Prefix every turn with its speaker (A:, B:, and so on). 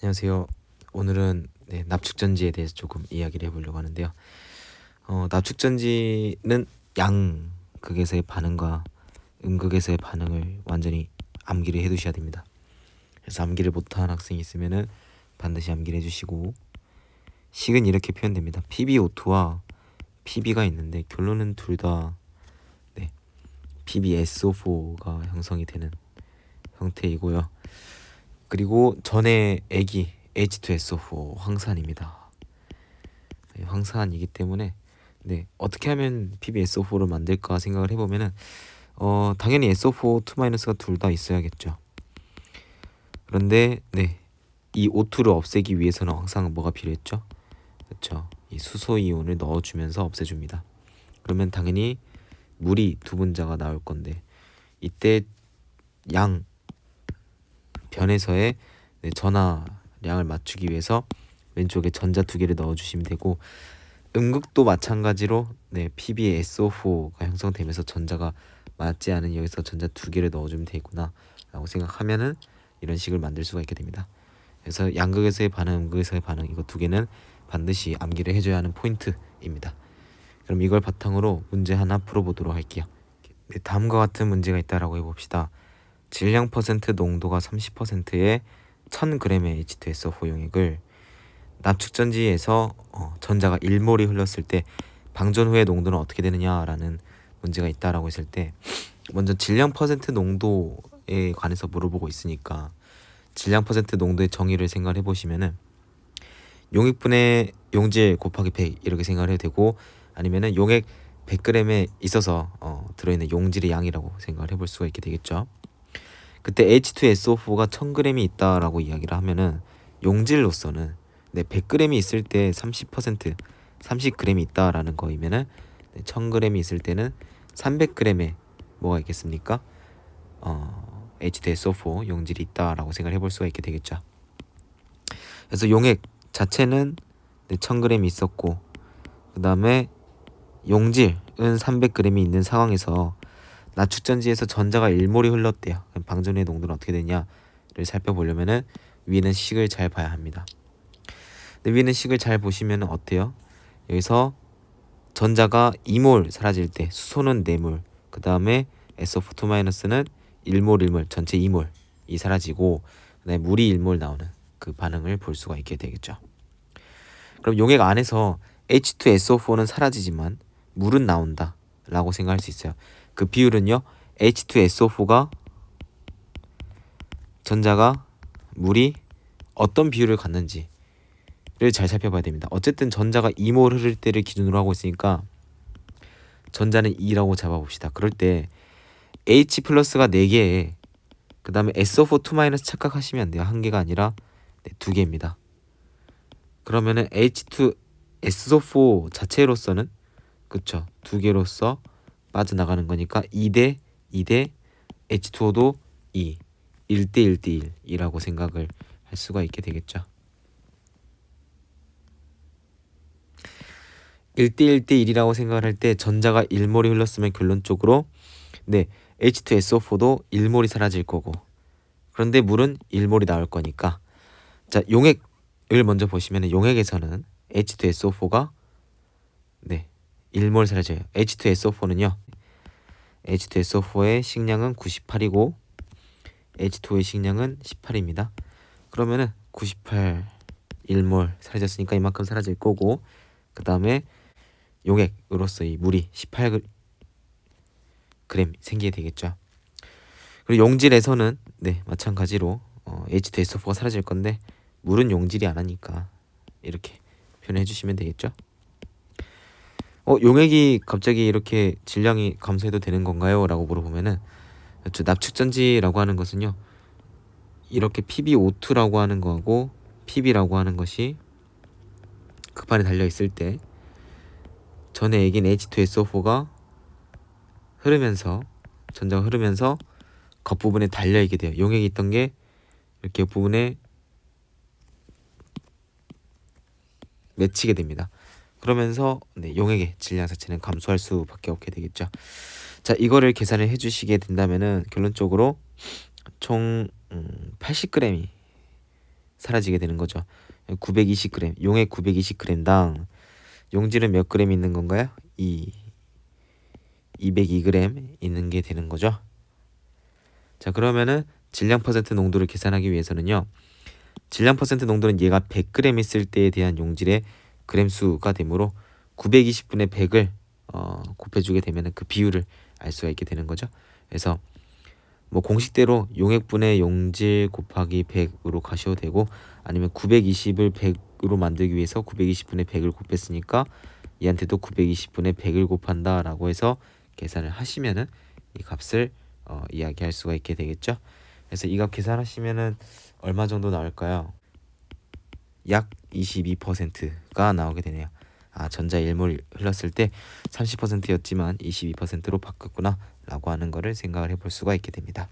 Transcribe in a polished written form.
A: 안녕하세요. 오늘은 납축전지에 대해서 조금 이야기를 해보려고 하는데요. 납축전지는 양극에서의 반응과 음극에서의 반응을 완전히 암기를 해두셔야 됩니다. 그래서 암기를 못한 학생이 있으면은 반드시 암기를 해주시고, 식은 이렇게 표현됩니다. PbO2와 Pb가 있는데 결론은 둘 다 PbSO4가 형성이 되는 형태이고요. 그리고 전의 액이 H2SO4 황산입니다. 황산이기 때문에 어떻게 하면 PbSO4를 만들까 생각을 해보면은 당연히 SO4, 2-가 둘 다 있어야겠죠. 그런데 이 O2를 없애기 위해서는 항상 뭐가 필요했죠? 그렇죠. 이 수소 이온을 넣어주면서 없애줍니다. 그러면 당연히 물이 두 분자가 나올 건데, 이때 양 변에서의 전하량을 맞추기 위해서 왼쪽에 전자 두 개를 넣어주시면 되고, 음극도 마찬가지로 PbSO4가 형성되면서 전자가 맞지 않은 여기서 전자 두 개를 넣어주면 되구나 라고 생각하면은 이런 식을 만들 수가 있게 됩니다. 그래서 양극에서의 반응, 음극에서의 반응, 이거 두 개는 반드시 암기를 해줘야 하는 포인트입니다. 그럼 이걸 바탕으로 문제 하나 풀어보도록 할게요. 다음과 같은 문제가 있다라고 해봅시다. 질량 퍼센트 농도가 30%의 1000g의 H2SO4 용액을 납축전지에서 전자가 1몰이 흘렀을 때 방전 후의 농도는 어떻게 되느냐라는 문제가 있다라고 했을 때, 먼저 질량 퍼센트 농도에 관해서 물어보고 있으니까 질량 퍼센트 농도의 정의를 생각을 해보시면은 용액분의 용질 곱하기 100 이렇게 생각을 해도 되고, 아니면은 용액 100g에 있어서 들어있는 용질의 양이라고 생각을 해볼 수가 있게 되겠죠. 그때 H2SO4가 1000g이 있다라고 이야기를 하면은 용질로서는 100g이 있을 때 30%, 30g이 있다라는 거이면은 1000g이 있을 때는 300g에 뭐가 있겠습니까? H2SO4 용질이 있다라고 생각을 해볼 수가 있게 되겠죠. 그래서 용액 자체는 1000g이 있었고, 그 다음에 용질은 300g이 있는 상황에서 납축전지에서 전자가 1몰이 흘렀대요. 그럼 방전 후의 농도는 어떻게 되냐를 살펴보려면은 위에는 식을 잘 봐야 합니다. 위에는 식을 잘 보시면 어때요? 여기서 전자가 2몰 사라질 때 수소는 4몰, 그 다음에 SO4-는 1몰 1몰 전체 2몰이 사라지고, 그다음에 물이 1몰 나오는 그 반응을 볼 수가 있게 되겠죠. 그럼 용액 안에서 H2SO4는 사라지지만 물은 나온다 라고 생각할 수 있어요. 그 비율은요, H2SO4가 전자가 물이 어떤 비율을 갖는지를 잘 살펴봐야 됩니다. 어쨌든 전자가 2몰 흐를 때를 기준으로 하고 있으니까 전자는 2라고 잡아봅시다. 그럴 때 H 플러스가 4개에 그 다음에 SO4-2- 착각하시면 안 돼요. 1개가 아니라 2개입니다. 그러면은 H2SO4 자체로서는 그쵸, 2개로서 빠져나가는 거니까 2대 2대 H2O도 2, 1대 1대 1이라고 생각을 할 수가 있게 되겠죠. 1대 1대 1이라고 생각을 할 때 전자가 1몰이 흘렀으면 결론적으로 H2SO4도 1몰이 사라질 거고, 그런데 물은 1몰이 나올 거니까, 자, 용액을 먼저 보시면 용액에서는 H2SO4가 1몰 사라져요. H2SO4는요, H2SO4의 식량은 98이고 H2O의 식량은 18입니다. 그러면은 98 1몰 사라졌으니까 이만큼 사라질 거고, 그 다음에 용액으로서 이 물이 18g 생기게 되겠죠. 그리고 용질에서는 마찬가지로 H2SO4가 사라질 건데 물은 용질이 안 하니까 이렇게 표현해 주시면 되겠죠. 용액이 갑자기 이렇게 질량이 감소해도 되는 건가요? 라고 물어보면은, 그렇죠. 납축전지라고 하는 것은요, 이렇게 PbO2라고 하는 거하고 Pb라고 하는 것이 극판에 달려 있을 때 전의 액인 H2SO4가 흐르면서 전자가 흐르면서 겉부분에 달려 있게 돼요. 용액이 있던 게 이렇게 옆부분에 맺히게 됩니다. 그러면서 용액의 질량 자체는 감소할 수밖에 없게 되겠죠. 자, 이거를 계산을 해주시게 된다면은 결론적으로 총 80g이 사라지게 되는 거죠. 920g, 용액 920g당 용질은 몇 그램 있는 건가요? 202g 있는 게 되는 거죠. 자, 그러면은 질량 퍼센트 농도를 계산하기 위해서는요. 질량 퍼센트 농도는 얘가 100g 있을 때에 대한 용질의 그램 수가 되므로 920분의 100을 곱해주게 되면 그 비율을 알 수가 있게 되는 거죠. 그래서 뭐 공식대로 용액분의 용질 곱하기 100으로 가셔도 되고, 아니면 920을 100으로 만들기 위해서 920분의 100을 곱했으니까 얘한테도 920분의 100을 곱한다 라고 해서 계산을 하시면은 이 값을 이야기할 수가 있게 되겠죠. 그래서 이 값 계산하시면은 얼마 정도 나올까요? 약 22%가 나오게 되네요. 아, 전자 1몰 흘렀을 때 30%였지만 22%로 바꿨구나 라고 하는 거를 생각을 해볼 수가 있게 됩니다.